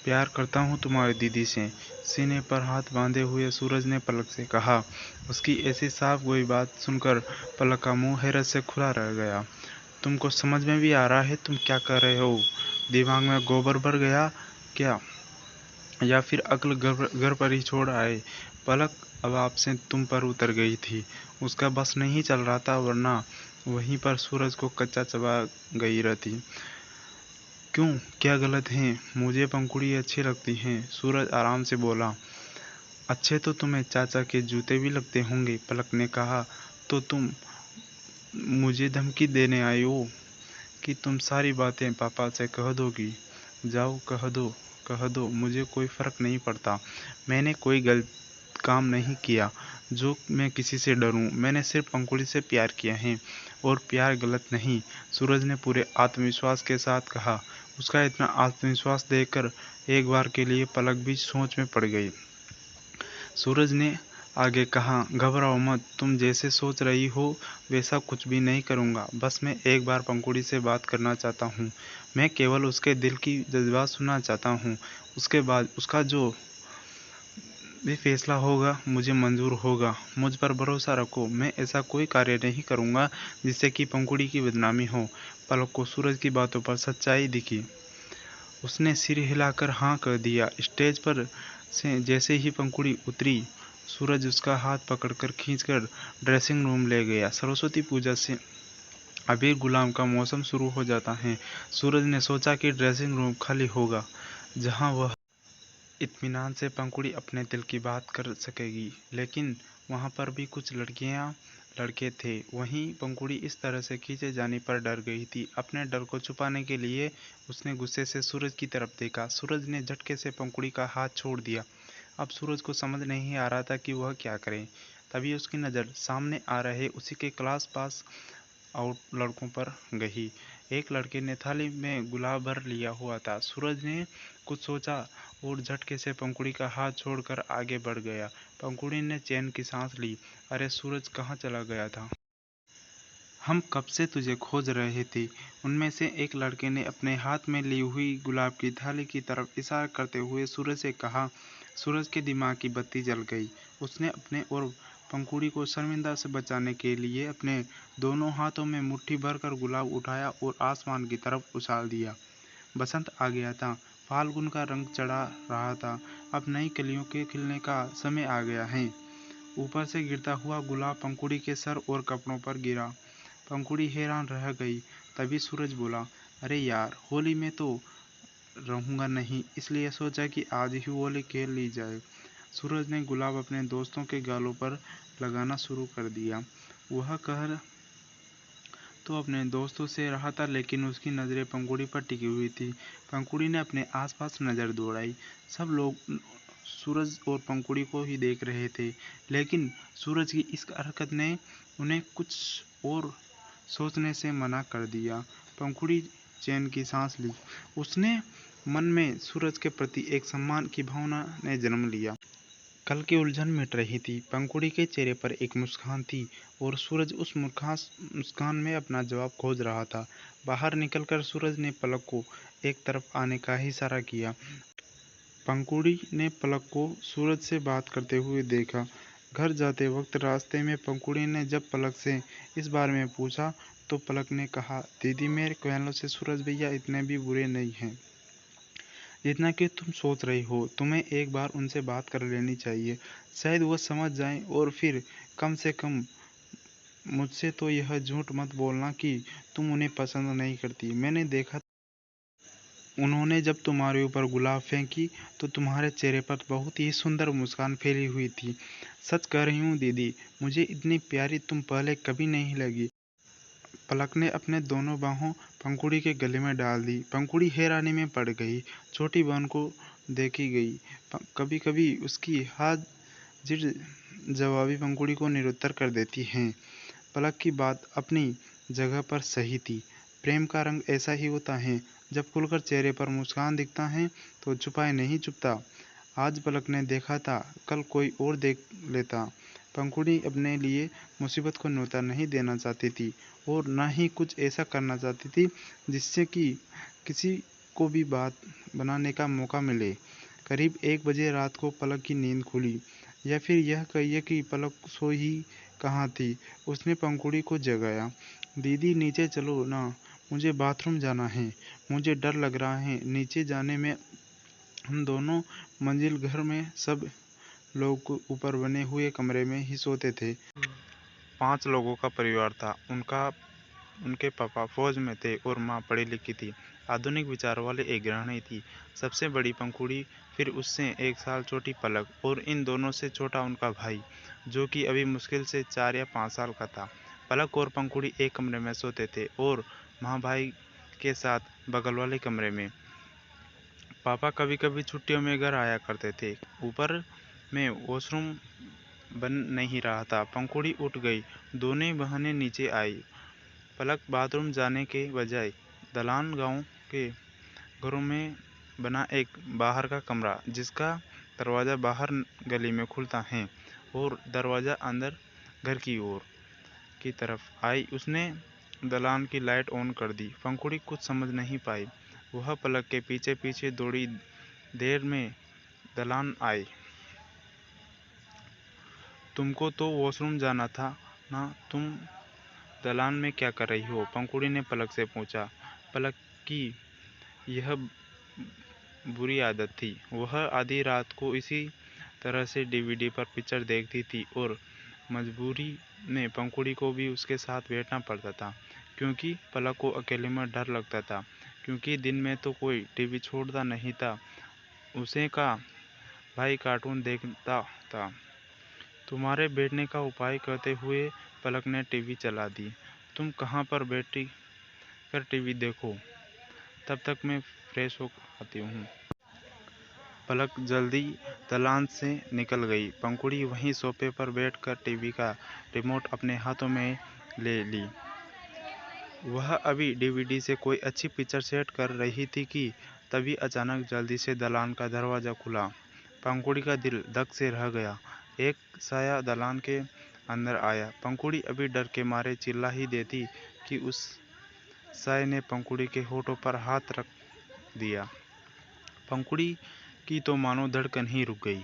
प्यार करता हूँ तुम्हारी दीदी से, सीने पर हाथ बांधे हुए सूरज ने पलक से कहा। उसकी ऐसी साफ गोई बात सुनकर पलक का मुंह हैरत से खुला रह गया। तुमको समझ में भी आ रहा है तुम क्या कर रहे हो? दिमाग में गोबर भर गया क्या, या फिर अक्ल घर पर ही छोड़ आए? पलक अब आपसे तुम पर उतर गई थी, उसका बस नहीं चल रहा था, वरना वहीं पर सूरज को कच्चा चबा गई रहती। क्यों, क्या गलत है? मुझे पंखुड़ी अच्छी लगती हैं, सूरज आराम से बोला। अच्छे तो तुम्हें चाचा के जूते भी लगते होंगे, पलक ने कहा। तो तुम मुझे धमकी देने आई हो कि तुम सारी बातें पापा से कह दोगी? जाओ कह दो, मुझे कोई फर्क नहीं पड़ता। मैंने कोई गलत काम नहीं किया जो मैं किसी से डरूं। मैंने सिर्फ पंखुड़ी से प्यार किया है, और प्यार गलत नहीं, सूरज ने पूरे आत्मविश्वास के साथ कहा। उसका इतना आत्मविश्वास देखकर एक बार के लिए पलक भी सोच में पड़ गई। सूरज ने आगे कहा, घबराओ मत, तुम जैसे सोच रही हो वैसा कुछ भी नहीं करूँगा। बस मैं एक बार पंखुड़ी से बात करना चाहता हूँ। मैं केवल उसके दिल की जज्बात सुनना चाहता हूँ। उसके बाद उसका जो भी फैसला होगा मुझे मंजूर होगा। मुझ पर भरोसा रखो, मैं ऐसा कोई कार्य नहीं करूँगा जिससे कि पंखुड़ी की बदनामी हो। पलक को सूरज की बातों पर सच्चाई दिखी। उसने सिर हिलाकर हाँ कर दिया। स्टेज पर से जैसे ही पंखुड़ी उतरी, सूरज उसका हाथ पकड़कर खींचकर ड्रेसिंग रूम ले गया। सरस्वती पूजा से अबीर गुलाम का मौसम शुरू हो जाता है। सूरज ने सोचा कि ड्रेसिंग रूम खाली होगा, जहां वह इत्मीनान से पंखुड़ी अपने दिल की बात कर सकेगी। लेकिन वहां पर भी कुछ लड़कियां लड़के थे। वहीं पंखुड़ी इस तरह से खींचे जाने पर डर गई थी। अपने डर को छुपाने के लिए उसने गुस्से से सूरज की तरफ देखा। सूरज ने झटके से पंखुड़ी का हाथ छोड़ दिया। अब सूरज को समझ नहीं आ रहा था कि वह क्या करे। तभी उसकी नज़र सामने आ रहे उसी के क्लास पास आउट लड़कों पर गई। एक लड़के ने थाली में गुलाब भर लिया हुआ था। सूरज ने कुछ सोचा और झटके से पंखुड़ी का हाथ छोड़कर आगे बढ़ गया। पंखुड़ी ने चैन की सांस ली। अरे सूरज, कहाँ चला गया था? हम कब से तुझे खोज रहे थे। उनमें से एक लड़के ने अपने हाथ में ली हुई गुलाब की थाली की तरफ इशारा करते हुए सूरज से कहा। सूरज के दिमाग की बत्ती जल गई। उसने अपने और पंखुड़ी को शर्मिंदा से बचाने के लिए अपने दोनों हाथों में मुट्ठी भरकर गुलाब उठाया और आसमान की तरफ उछाल दिया। बसंत आ गया था। फाल्गुन का रंग चढ़ा रहा था। अब नई कलियों के खिलने का समय आ गया है। ऊपर से गिरता हुआ गुलाब पंखुड़ी के सर और कपड़ों पर गिरा। पंखुड़ी हैरान रह गई। तभी सूरज बोला, अरे यार, होली में तो रहूंगा नहीं, इसलिए सोचा कि आज ही होली खेल ली जाए। सूरज ने गुलाब अपने दोस्तों के गालों पर लगाना शुरू कर दिया। वह कह तो अपने दोस्तों से रहा था, लेकिन उसकी नज़रें पंखुड़ी पर टिकी हुई थी। पंखुड़ी ने अपने आसपास नज़र दौड़ाई। सब लोग सूरज और पंखुड़ी को ही देख रहे थे, लेकिन सूरज की इस हरकत ने उन्हें कुछ और सोचने से मना कर दिया। पंखुड़ी चैन की सांस ली। उसने मन में सूरज के प्रति एक सम्मान की भावना ने जन्म लिया। कल की उलझन मिट रही थी। पंखुड़ी के चेहरे पर एक मुस्कान थी, और सूरज उस मुस्कान में अपना जवाब खोज रहा था। बाहर निकलकर सूरज ने पलक को एक तरफ आने का इशारा किया। पंखुड़ी ने पलक को सूरज से बात करते हुए देखा। घर जाते वक्त रास्ते में पंखुड़ी ने जब पलक से इस बारे में पूछा, तो पलक ने कहा, दीदी, मेरे ख्यालों से सूरज भैया इतने भी बुरे नहीं हैं जितना कि तुम सोच रही हो। तुम्हें एक बार उनसे बात कर लेनी चाहिए, शायद वो समझ जाएं, और फिर कम से कम मुझसे तो यह झूठ मत बोलना कि तुम उन्हें पसंद नहीं करती। मैंने देखा, उन्होंने जब तुम्हारे ऊपर गुलाब फेंकी तो तुम्हारे चेहरे पर बहुत ही सुंदर मुस्कान फैली हुई थी। सच कह रही हूँ दीदी, मुझे इतनी प्यारी तुम पहले कभी नहीं लगी। पलक ने अपने दोनों बाहों पंखुड़ी के गले में डाल दी। पंखुड़ी हैरानी में पड़ गई। छोटी बहन को देखी गई। कभी कभी उसकी हाजिर जवाबी पंखुड़ी को निरुत्तर कर देती हैं। पलक की बात अपनी जगह पर सही थी। प्रेम का रंग ऐसा ही होता है, जब खुलकर चेहरे पर मुस्कान दिखता है तो छुपाए नहीं छुपता। आज पलक ने देखा था, कल कोई और देख लेता। पंखुड़ी अपने लिए मुसीबत को न्योता नहीं देना चाहती थी, और न ही कुछ ऐसा करना चाहती थी जिससे कि किसी को भी बात बनाने का मौका मिले। करीब 1 बजे रात को पलक की नींद खुली, या फिर यह कहिए कि पलक सोई ही कहाँ थी। उसने पंखुड़ी को जगाया। दीदी नीचे चलो ना, मुझे बाथरूम जाना है। मुझे डर लग रहा है नीचे जाने में। हम दोनों मंजिल घर में सब लोग ऊपर बने हुए कमरे में ही सोते थे। 5 लोगों का परिवार था। उनके पापा फौज में थे और माँ पढ़ी लिखी थी, आधुनिक विचार वाली एक गृहिणी थी। सबसे बड़ी पंखुड़ी, फिर उससे 1 साल छोटी पलक, और इन दोनों से छोटा उनका भाई, जो कि अभी मुश्किल से 4 या 5 साल का था। पलक और पंखुड़ी एक कमरे में सोते थे और माँ भाई के साथ बगल वाले कमरे में। पापा कभी कभी छुट्टियों में घर आया करते थे। ऊपर में वॉशरूम बन नहीं रहा था। पंखुड़ी उठ गई। दोनों बहनें नीचे आई। पलक बाथरूम जाने के बजाय दलान गांव के घरों में बना एक बाहर का कमरा, जिसका दरवाज़ा बाहर गली में खुलता है और दरवाज़ा अंदर घर की ओर की तरफ आई। उसने दलान की लाइट ऑन कर दी। पंखुड़ी कुछ समझ नहीं पाई। वह पलक के पीछे पीछे दौड़ी। देर में दलान आई। तुमको तो वॉशरूम जाना था ना, तुम दलान में क्या कर रही हो? पंखुड़ी ने पलक से पूछा। पलक की यह बुरी आदत थी। वह आधी रात को इसी तरह से डीवीडी पर पिक्चर देखती थी और मजबूरी में पंखुड़ी को भी उसके साथ बैठना पड़ता था, क्योंकि पलक को अकेले में डर लगता था, क्योंकि दिन में तो कोई टीवी छोड़ता नहीं था। उसे का भाई कार्टून देखता था। तुम्हारे बैठने का उपाय कहते हुए पलक ने टीवी चला दी। तुम कहाँ पर बैठी कर टीवी देखो, तब तक मैं फ्रेश हो आती हूँ। पलक जल्दी दलान से निकल गई। पंखुड़ी वहीं सोफे पर बैठकर टीवी का रिमोट अपने हाथों में ले ली। वह अभी डीवीडी से कोई अच्छी पिक्चर सेट कर रही थी कि तभी अचानक जल्दी से दलान का दरवाज़ा खुला। पंखुड़ी का दिल धक से रह गया। एक साया दलान के अंदर आया। पंखुड़ी अभी डर के मारे चिल्ला ही देती कि उस साये ने पंखुड़ी के होठों पर हाथ रख दिया। पंखुड़ी की तो मानो धड़कन ही रुक गई।